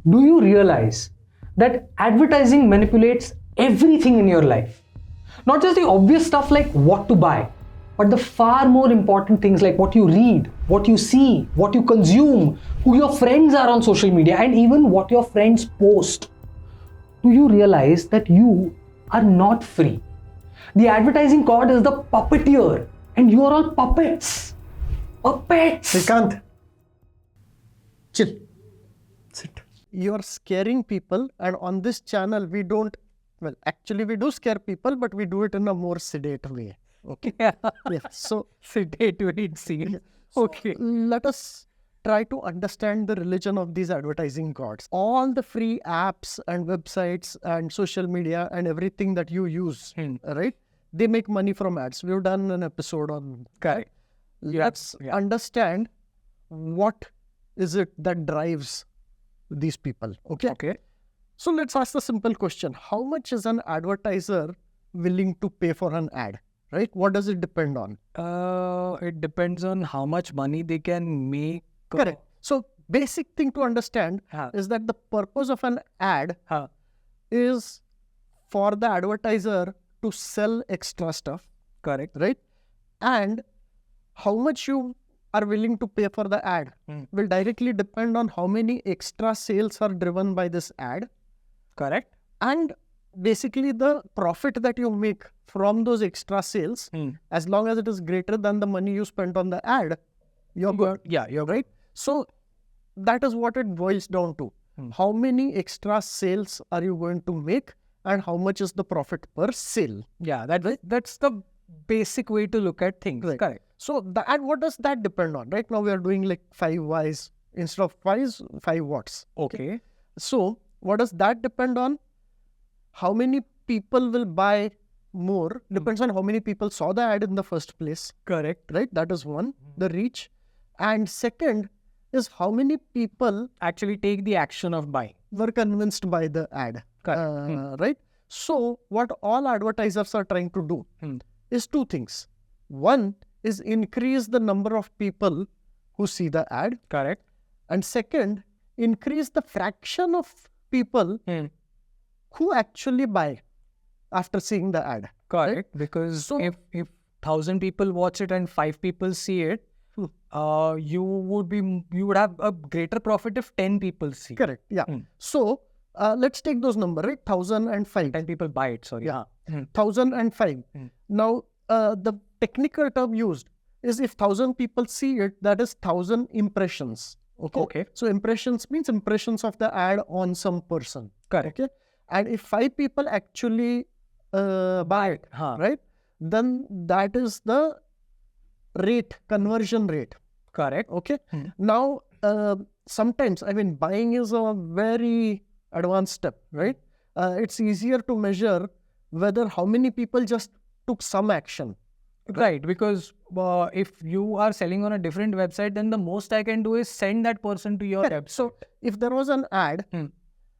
Do you realize that advertising manipulates everything in your life? Not just the obvious stuff like what to buy, but the far more important things like what you read, what you see, what you consume, who your friends are on social media, and even what your friends post. Do you realize that you are not free? The advertising god is the puppeteer, and you are all puppets. Puppets! Shrikant, chill. Sit. You are scaring people, and on this channel, we don't, well, actually, we do scare people, but we do it in a more sedate way. Okay. Yeah. So, Sedate way it seems. Okay. Let us try to understand the religion of these advertising gods. All the free apps and websites and social media and everything that you use, right? They make money from ads. We've done an episode on that. Let's understand what is it that drives these people. Okay. So let's ask the simple question. How much is an advertiser willing to pay for an ad? Right? What does it depend on? It depends on how much money they can make. Correct. So basic thing to understand is that the purpose of an ad is for the advertiser to sell extra stuff. Correct. Right? And how much you are willing to pay for the ad will directly depend on how many extra sales are driven by this ad. Correct. And basically the profit that you make from those extra sales, as long as it is greater than the money you spent on the ad, you're good. Yeah, you're right. So that is what it boils down to. How many extra sales are you going to make and how much is the profit per sale? Yeah, that's the basic way to look at things. Right. Correct. So and what does that depend on? Right now we are doing like 5 whys instead of 5 whats. Okay. So what does that depend on? How many people will buy more depends on how many people saw the ad in the first place. Correct. Right? That is one, the reach. And second is how many people actually take the action of buying. Were convinced by the ad. Correct. Right? So what all advertisers are trying to do is 2 things. One is increase the number of people who see the ad. Correct. And second, increase the fraction of people who actually buy after seeing the ad. Correct. Right? Because so, if 1,000 people watch it and 5 people see it, you would have a greater profit if 10 people see. Correct. Yeah. So let's take those numbers, right? 1,005. 10 people buy it. Sorry. Yeah. 1,005. Now the technical term used is if 1,000 people see it, that is 1,000 impressions. Okay. So impressions means impressions of the ad on some person. Correct. Okay. And if 5 people actually buy it, right? Then that is the conversion rate. Correct. Okay. Now, sometimes, buying is a very advanced step, right? It's easier to measure whether how many people just took some action. Right, because if you are selling on a different website, then the most I can do is send that person to your website. So, if there was an ad,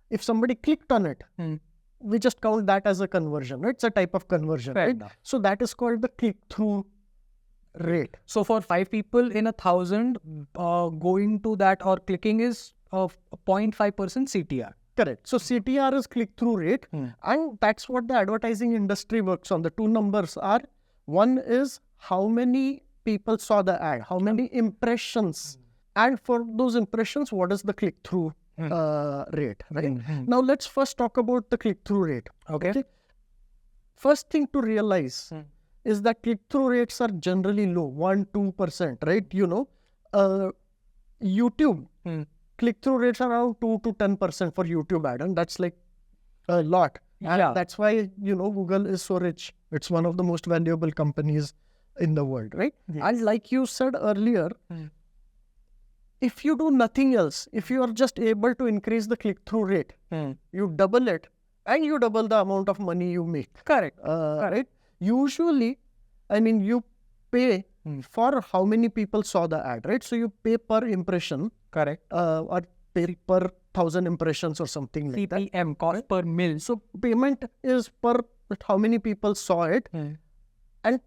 if somebody clicked on it, we just count that as a conversion, right? It's a type of conversion, Fair right? enough. So, that is called the click-through rate. So, for 5 people in 1,000, going to that or clicking is of 0.5% CTR. Correct. So, CTR is click-through rate and that's what the advertising industry works on. The 2 numbers are, one is how many people saw the ad, how many impressions, and for those impressions, what is the click-through rate, right? Now, let's first talk about the click-through rate. Okay. First thing to realize is that click-through rates are generally low, 1-2%, right? You know, YouTube, click-through rates are around 2 to 10% for YouTube ad, and that's like a lot. And that's why, you know, Google is so rich. It's one of the most valuable companies in the world, right? Yes. And like you said earlier, if you do nothing else, if you are just able to increase the click-through rate, you double it and you double the amount of money you make. Correct. Right? Usually, you pay for how many people saw the ad, right? So you pay per impression. Correct. Or pay per 1,000 impressions or something like that. CPM, cost per mil. So payment is per how many people saw it. And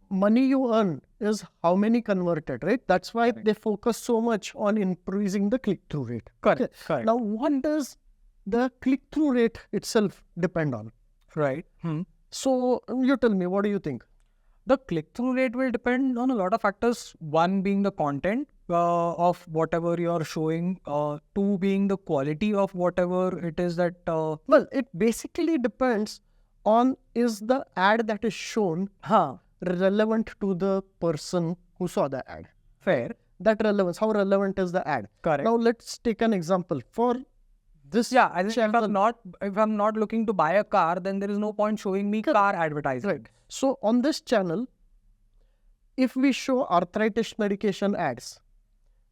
money you earn is how many converted, right? That's why they focus so much on increasing the click-through rate. Correct. Now, what does the click-through rate itself depend on? Right. So you tell me, what do you think? The click-through rate will depend on a lot of factors. One being the content of whatever you're showing. Two being the quality of whatever it is that. Well, it basically depends on, is the ad that is shown relevant to the person who saw the ad? Fair. That relevance, how relevant is the ad? Correct. Now let's take an example. For this I think channel, if I'm not looking to buy a car, then there is no point showing me car advertising. right. So on this channel, if we show arthritis medication ads,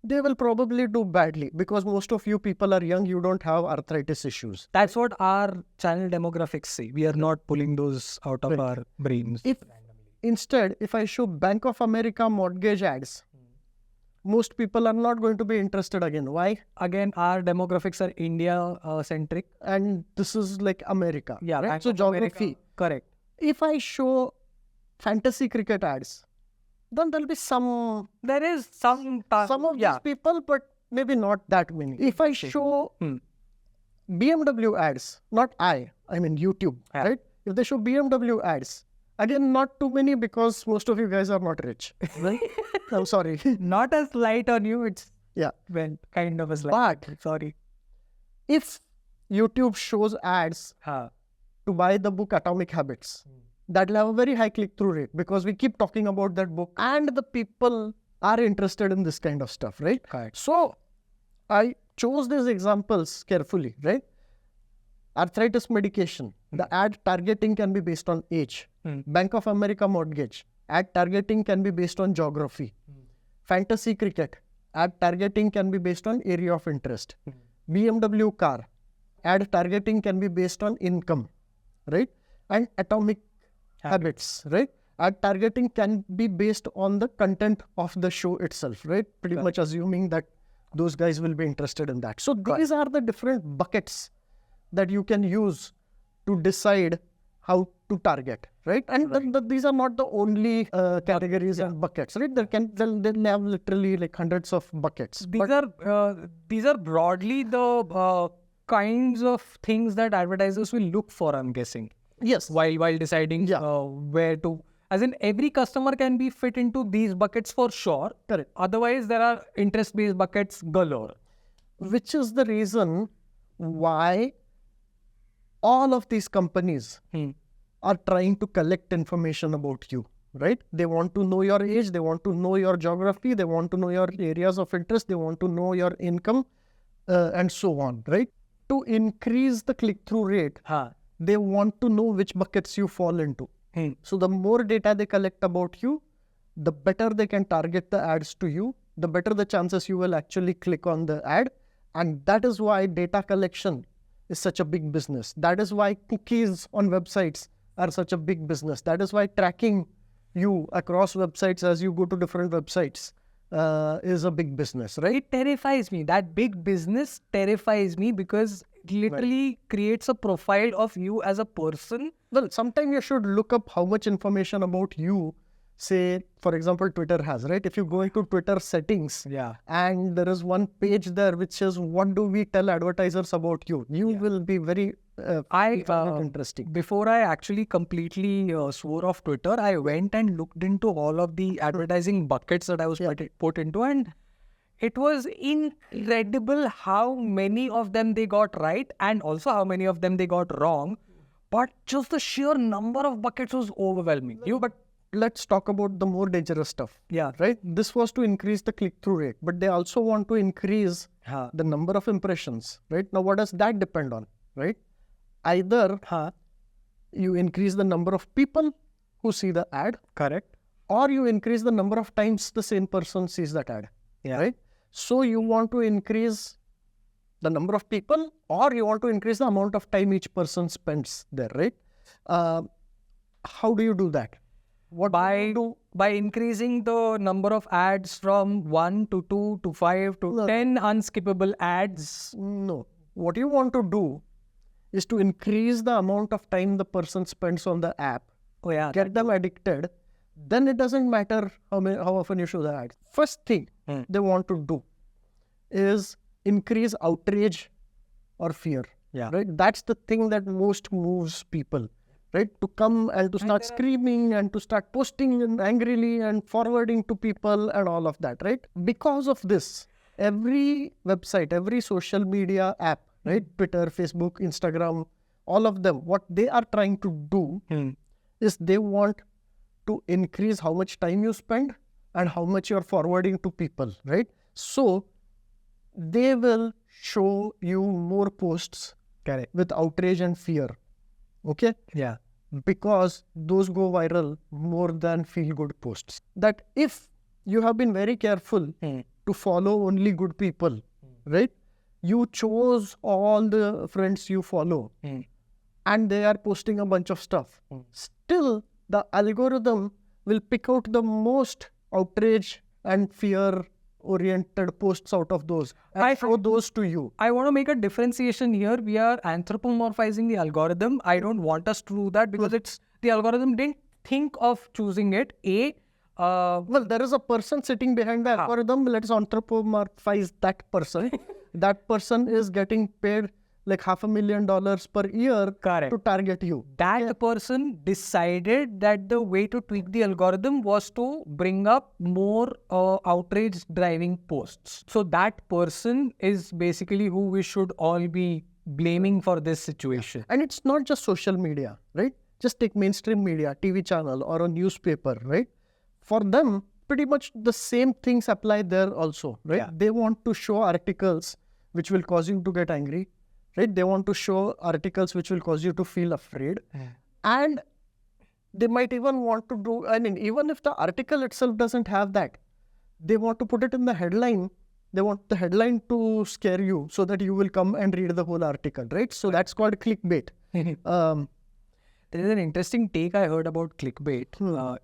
they will probably do badly because most of you people are young, you don't have arthritis issues. That's what our channel demographics say. We are not pulling those out of our brains. Instead, if I show Bank of America mortgage ads, most people are not going to be interested again. Why? Again, our demographics are India centric. And this is like America. Yeah, right? Bank So of geography. America. Correct. If I show fantasy cricket ads, then there'll be some There is some of these people, but maybe not that many. If I show BMW ads, I mean YouTube, right? If they show BMW ads, again, not too many because most of you guys are not rich, right? I'm sorry. Not as light on you, it's well, kind of a slight. But sorry. If YouTube shows ads to buy the book Atomic Habits, that will have a very high click-through rate because we keep talking about that book and the people are interested in this kind of stuff, right? Correct. So I chose these examples carefully, right? Arthritis medication, the ad targeting can be based on age. Bank of America mortgage, ad targeting can be based on geography. Fantasy cricket, ad targeting can be based on area of interest. BMW car, ad targeting can be based on income, right? And atomic habits, right? Ad targeting can be based on the content of the show itself, right? Pretty much assuming that those guys will be interested in that. So these are the different buckets that you can use to decide how to target, right? And these are not the only categories and buckets, right? They'll have literally like hundreds of buckets. These are broadly the kinds of things that advertisers will look for, I'm guessing. Yes. While deciding where to, as in every customer can be fit into these buckets for sure. Correct. Otherwise, there are interest-based buckets galore. Which is the reason why all of these companies are trying to collect information about you, right? They want to know your age, they want to know your geography, they want to know your areas of interest, they want to know your income, and so on, right? To increase the click-through rate, they want to know which buckets you fall into. So the more data they collect about you, the better they can target the ads to you, the better the chances you will actually click on the ad. And that is why data collection is such a big business. That is why cookies on websites are such a big business. That is why tracking you across websites as you go to different websites is a big business, right? It terrifies me. That big business terrifies me because it literally creates a profile of you as a person. Well, sometimes you should look up how much information about you, say, for example, Twitter has, right? If you go into Twitter settings and there is one page there which says, what do we tell advertisers about you? You will be very interesting. Before I actually completely swore off Twitter, I went and looked into all of the advertising buckets that I was put into, and it was incredible how many of them they got right and also how many of them they got wrong. But just the sheer number of buckets was overwhelming. But let's talk about the more dangerous stuff. Yeah. Right? This was to increase the click-through rate, but they also want to increase the number of impressions, right? Now, what does that depend on, right? Either you increase the number of people who see the ad. Correct. Or you increase the number of times the same person sees that ad. Right? So you want to increase the number of people, or you want to increase the amount of time each person spends there, right? How do you do that? By increasing the number of ads from 1 to 2 to 5 to 10 unskippable ads. No. What you want to do is to increase the amount of time the person spends on the app. Oh yeah. Get them addicted then it doesn't matter how often you show the ads. First thing they want to do is increase outrage or fear. Yeah. Right? That's the thing that most moves people. Right? To come and to start screaming and to start posting and angrily and forwarding to people and all of that. Right? Because of this, every website, every social media app, right? Twitter, Facebook, Instagram, all of them, what they are trying to do is they want to increase how much time you spend and how much you're forwarding to people, right? So they will show you more posts with outrage and fear, okay? Yeah. Because those go viral more than feel-good posts. That if you have been very careful to follow only good people, right? You chose all the friends you follow and they are posting a bunch of stuff. Still, the algorithm will pick out the most outrage and fear-oriented posts out of those and show those to you. I want to make a differentiation here. We are anthropomorphizing the algorithm. I don't want us to do that because it's the algorithm didn't think of choosing it. Well, there is a person sitting behind the algorithm. Let's anthropomorphize that person. That person is getting paid like $500,000 per year to target you. That person decided that the way to tweak the algorithm was to bring up more outrage driving posts. So that person is basically who we should all be blaming for this situation. And it's not just social media, right? Just take mainstream media, TV channel or a newspaper, right? For them, pretty much the same things apply there also, right? Yeah. They want to show articles which will cause you to get angry, right? They want to show articles which will cause you to feel afraid. And they might even want to do, I mean, even if the article itself doesn't have that, they want to put it in the headline. They want the headline to scare you so that you will come and read the whole article, right? So that's called clickbait. There is an interesting take I heard about clickbait.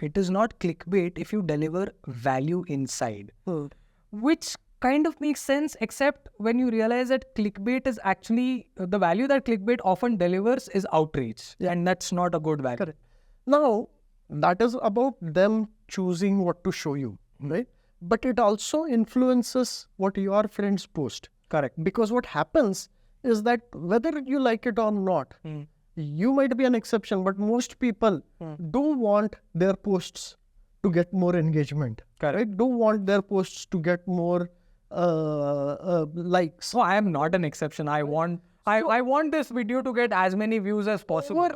It is not clickbait if you deliver value inside, which kind of makes sense, except when you realize that clickbait is actually, the value that clickbait often delivers is outrage. And that's not a good value. Correct. Now, that is about them choosing what to show you, right? But it also influences what your friends post. Correct. Because what happens is that whether you like it or not, you might be an exception, but most people do want their posts to get more engagement. Correct. Right? Do want their posts to get more likes. So I am not an exception. I want this video to get as many views as possible.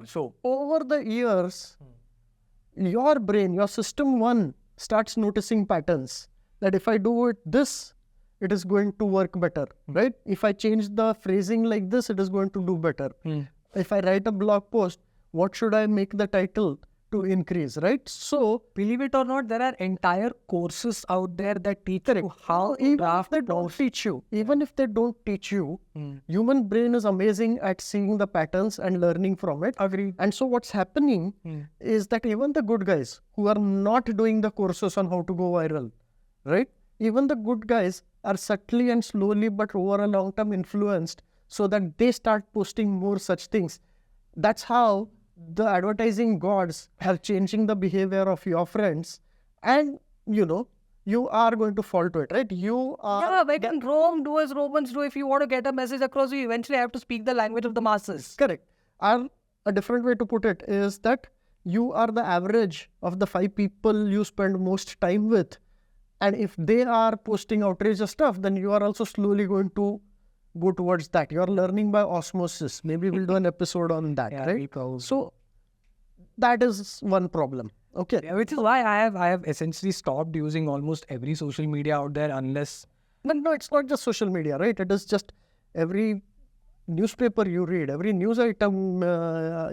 Over the years, your brain, your system one starts noticing patterns that if I do it this, it is going to work better, right? If I change the phrasing like this, it is going to do better. If I write a blog post, what should I make the title to increase, right? So, believe it or not, there are entire courses out there that teach you how to even draft. if they don't teach you, human brain is amazing at seeing the patterns and learning from it. Agreed. And so what's happening is that even the good guys who are not doing the courses on how to go viral, right? Even the good guys are subtly and slowly but over a long term influenced so that they start posting more such things. That's how the advertising gods are changing the behavior of your friends, and you are going to fall to it, right? You are. Yeah, we can Rome do as Romans do. If you want to get a message across, you eventually have to speak the language of the masses. Correct. Or a different way to put it is that you are the average of the 5 people you spend most time with. And if they are posting outrageous stuff, then you are also slowly going to go towards that. You are learning by osmosis. Maybe we'll do an episode on that, right? So that is one problem. Okay. Yeah, which is why I have essentially stopped using almost every social media out there unless... But no, it's not just social media, right? It is just every newspaper you read, every news item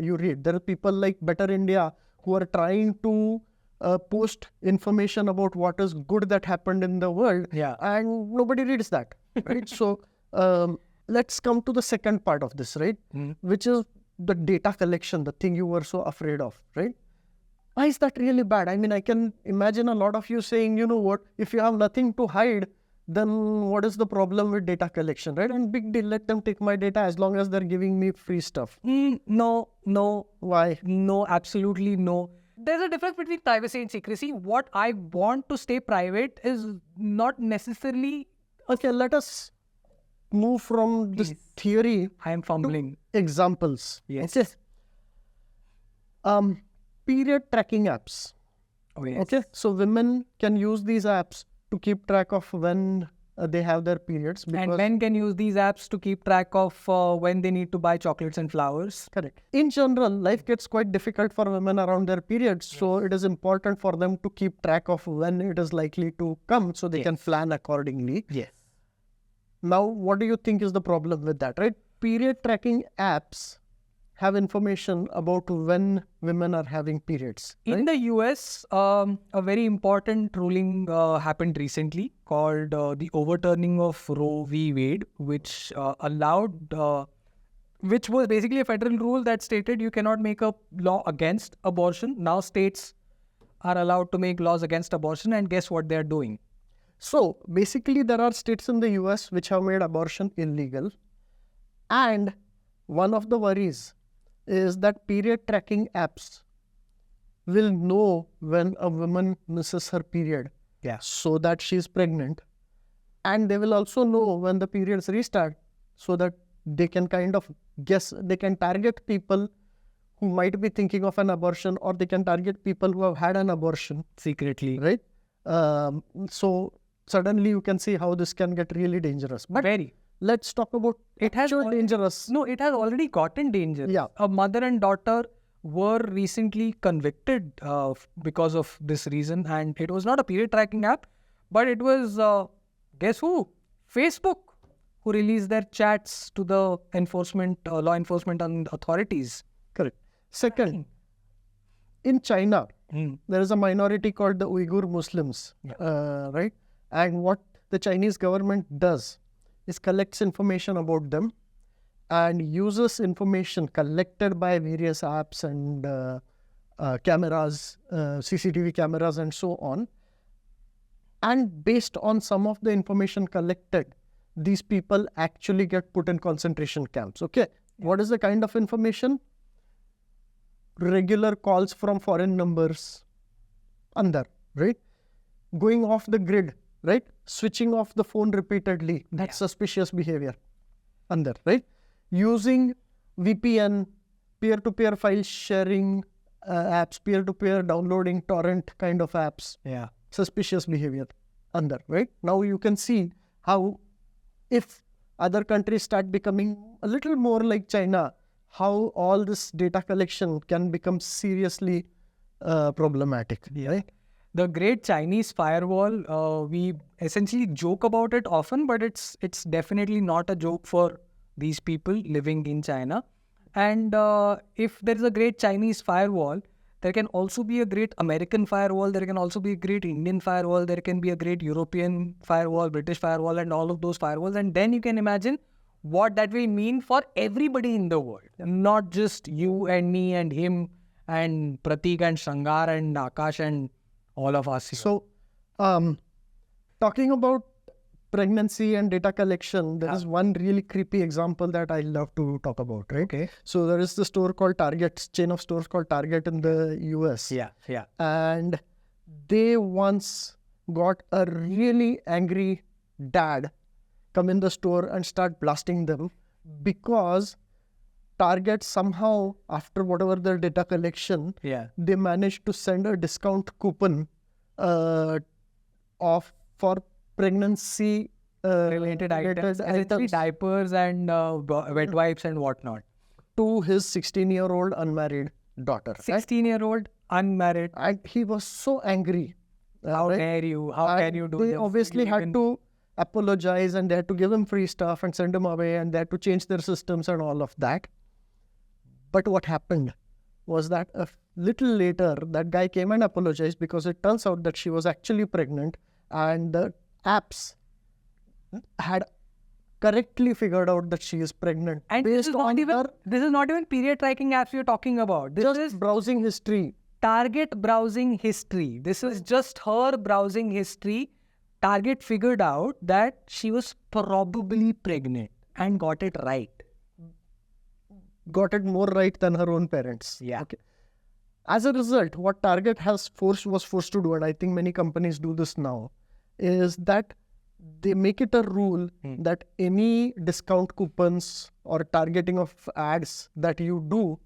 you read. There are people like Better India who are trying to post information about what is good that happened in the world. Yeah. And nobody reads that, right? So let's come to the second part of this, right? Which is the data collection, the thing you were so afraid of, right? Why is that really bad? I mean, I can imagine a lot of you saying, you know what, if you have nothing to hide, then what is the problem with data collection, right? And big deal, let them take my data as long as they're giving me free stuff. No. Why? No, absolutely no. there's a difference between privacy and secrecy. What I want to stay private is not necessarily. Okay, let us move from this theory I am fumbling. examples. Yes. Okay. Period tracking apps. Oh, yes. Okay, so women can use these apps to keep track of when they have their periods. And Because men can use these apps to keep track of when they need to buy chocolates and flowers. correct. In general, life gets quite difficult for women around their periods, so it is important for them to keep track of when it is likely to come, so they can plan accordingly. Yes. Now, what do you think is the problem with that, right? Period tracking apps have information about when women are having periods. In the US, a very important ruling happened recently called the overturning of Roe v. Wade, which which was basically a federal rule that stated you cannot make a law against abortion. Now states are allowed to make laws against abortion, and guess what they're doing? So, basically, there are states in the US which have made abortion illegal. And one of the worries is that period tracking apps will know when a woman misses her period, so that she is pregnant, and they will also know when the periods restart, so that they can kind of guess, they can target people who might be thinking of an abortion, or they can target people who have had an abortion Secretly. right? So suddenly you can see how this can get really dangerous. But Very. let's talk about It has actual dangerous. No, it has already gotten dangerous. Yeah. A mother and daughter were recently convicted because of this reason, and it was not a period tracking app, but it was guess who? Facebook, who released their chats to the law enforcement and authorities. Correct. Second, in China, there is a minority called the Uyghur Muslims, right? And what the Chinese government does is collects information about them and uses information collected by various apps and cameras, CCTV cameras and so on. And based on some of the information collected, these people actually get put in concentration camps. Okay. What is the kind of information? Regular calls from foreign numbers, andar, right? Going off the grid, right? Switching off the phone repeatedly, that's suspicious behavior, andar, right? Using VPN, peer-to-peer file sharing apps, peer-to-peer downloading torrent kind of apps, suspicious behavior, andar, right? Now you can see how if other countries start becoming a little more like China, how all this data collection can become seriously problematic, right? The great Chinese firewall, we essentially joke about it often, but it's definitely not a joke for these people living in China. And if there is a great Chinese firewall, there can also be a great American firewall, there can also be a great Indian firewall, there can be a great European firewall, British firewall, and all of those firewalls. And then you can imagine what that will mean for everybody in the world, not just you and me and him and Pratik and Shangar and Akash and all of us here. So, talking about pregnancy and data collection, there is one really creepy example that I love to talk about, right? Okay. So there is the store called Target, chain of stores called Target in the US. Yeah. And they once got a really angry dad come in the store and start blasting them because Target somehow, after whatever their data collection, they managed to send a discount coupon for pregnancy related items, essentially diapers and wet wipes and whatnot, to his 16-year-old unmarried daughter. 16-year-old unmarried. And he was so angry. How dare you? How can you do this? They obviously had to apologize, and they had to give him free stuff and send him away, and they had to change their systems and all of that. But what happened was that a little later, that guy came and apologized because it turns out that she was actually pregnant, and the apps had correctly figured out that she is pregnant. And this is not even period tracking apps we're talking about. This is browsing history. Target browsing history. This is just her browsing history. Target figured out that she was probably pregnant and got it right. Got it more right than her own parents. Yeah. Okay. As a result, what Target was forced to do, and I think many companies do this now, is that they make it a rule that any discount coupons or targeting of ads that you do,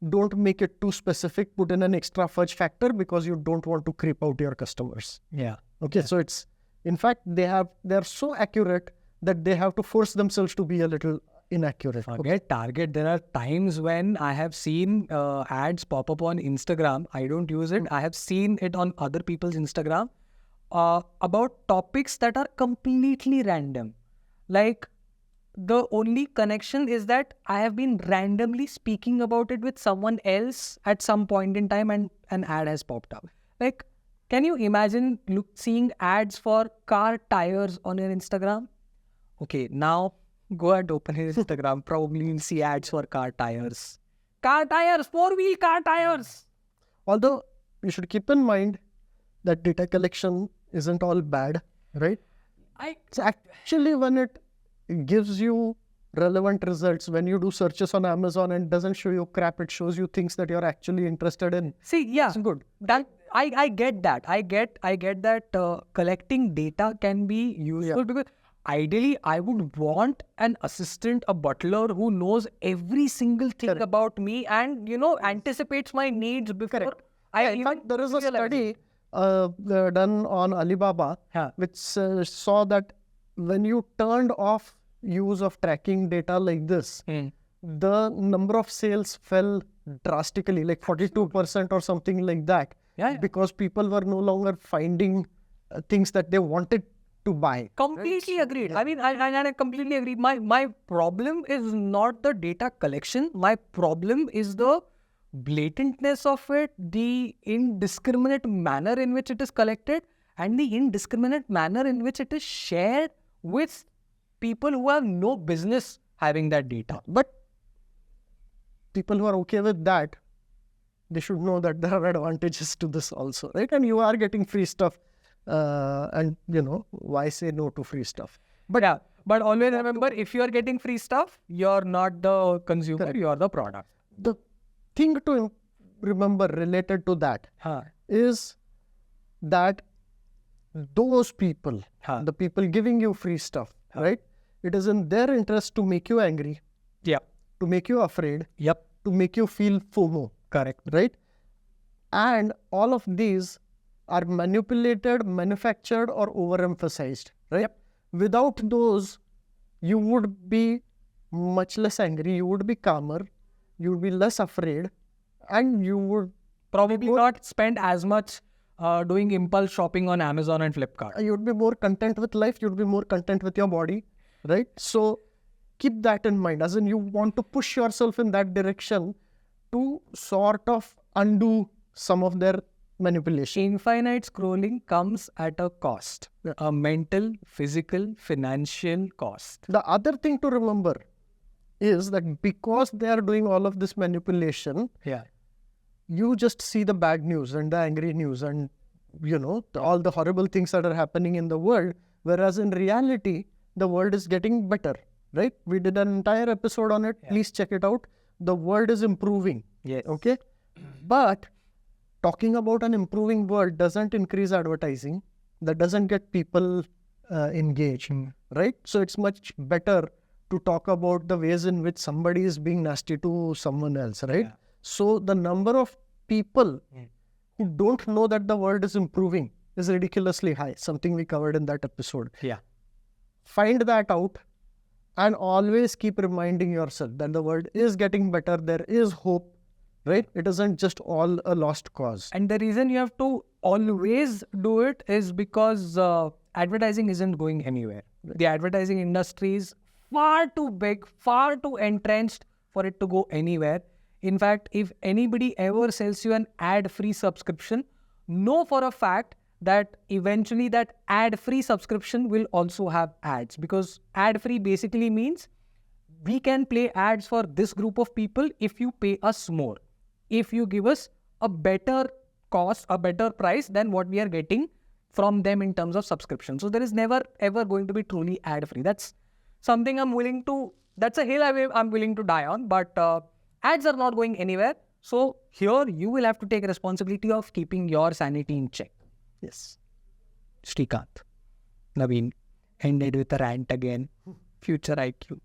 don't make it too specific, put in an extra fudge factor because you don't want to creep out your customers. Yeah. Okay, so it's, in fact, they're so accurate that they have to force themselves to be a little inaccurate. Forget Target. There are times when I have seen ads pop up on Instagram. I don't use it. I have seen it on other people's Instagram about topics that are completely random. Like, the only connection is that I have been randomly speaking about it with someone else at some point in time and an ad has popped up. Like, can you imagine seeing ads for car tires on your Instagram? Okay, now go and open his Instagram. Probably you'll see ads for car tires. Car tires, 4-wheel car tires. Although you should keep in mind that data collection isn't all bad, right? It's actually when it gives you relevant results, when you do searches on Amazon and doesn't show you crap, it shows you things that you're actually interested in. See, yeah, It's good. That I get that. I get that collecting data can be useful because ideally I would want an assistant, a butler who knows every single thing about me and anticipates my needs before In fact, there is a study done on Alibaba which saw that when you turned off use of tracking data like this, the number of sales fell drastically, like 42% or something like that, because people were no longer finding things that they wanted to buy. Completely agreed. I mean, I completely agree. My problem is not the data collection. My problem is the blatantness of it, the indiscriminate manner in which it is collected, and the indiscriminate manner in which it is shared with people who have no business having that data. But people who are okay with that, they should know that there are advantages to this also, right? And you are getting free stuff. And why say no to free stuff? But always remember, if you are getting free stuff, you're not the consumer, you're the product. The thing to remember related to that is that those people, the people giving you free stuff, right? It is in their interest to make you angry, to make you afraid, to make you feel FOMO. Correct. Right? And all of these are manipulated, manufactured, or overemphasized, right? Without those, you would be much less angry, you would be calmer, you would be less afraid, and you would probably not spend as much doing impulse shopping on Amazon and Flipkart. You would be more content with life, you would be more content with your body, right? So keep that in mind, as in you want to push yourself in that direction to sort of undo some of their manipulation. Infinite scrolling comes at a cost, a mental, physical, financial cost. The other thing to remember is that because they are doing all of this manipulation, you just see the bad news and the angry news and all the horrible things that are happening in the world, whereas in reality, the world is getting better, right? We did an entire episode on it. Please check it out. The world is improving. Yes. Okay. But talking about an improving world doesn't increase advertising. That doesn't get people engaged, right? So it's much better to talk about the ways in which somebody is being nasty to someone else, right? So the number of people who don't know that the world is improving is ridiculously high, something we covered in that episode. Find that out and always keep reminding yourself that the world is getting better, there is hope, right? It isn't just all a lost cause. And the reason you have to always do it is because advertising isn't going anywhere. The advertising industry is far too big, far too entrenched for it to go anywhere. In fact, if anybody ever sells you an ad-free subscription, know for a fact that eventually that ad-free subscription will also have ads, because ad-free basically means we can play ads for this group of people if you pay us more, if you give us a better cost, a better price than what we are getting from them in terms of subscription. So there is never ever going to be truly ad-free. That's something that's a hill I'm willing to die on, but ads are not going anywhere. So here you will have to take responsibility of keeping your sanity in check. Yes. Srikanth, Naveen ended with a rant again. FutureIQ.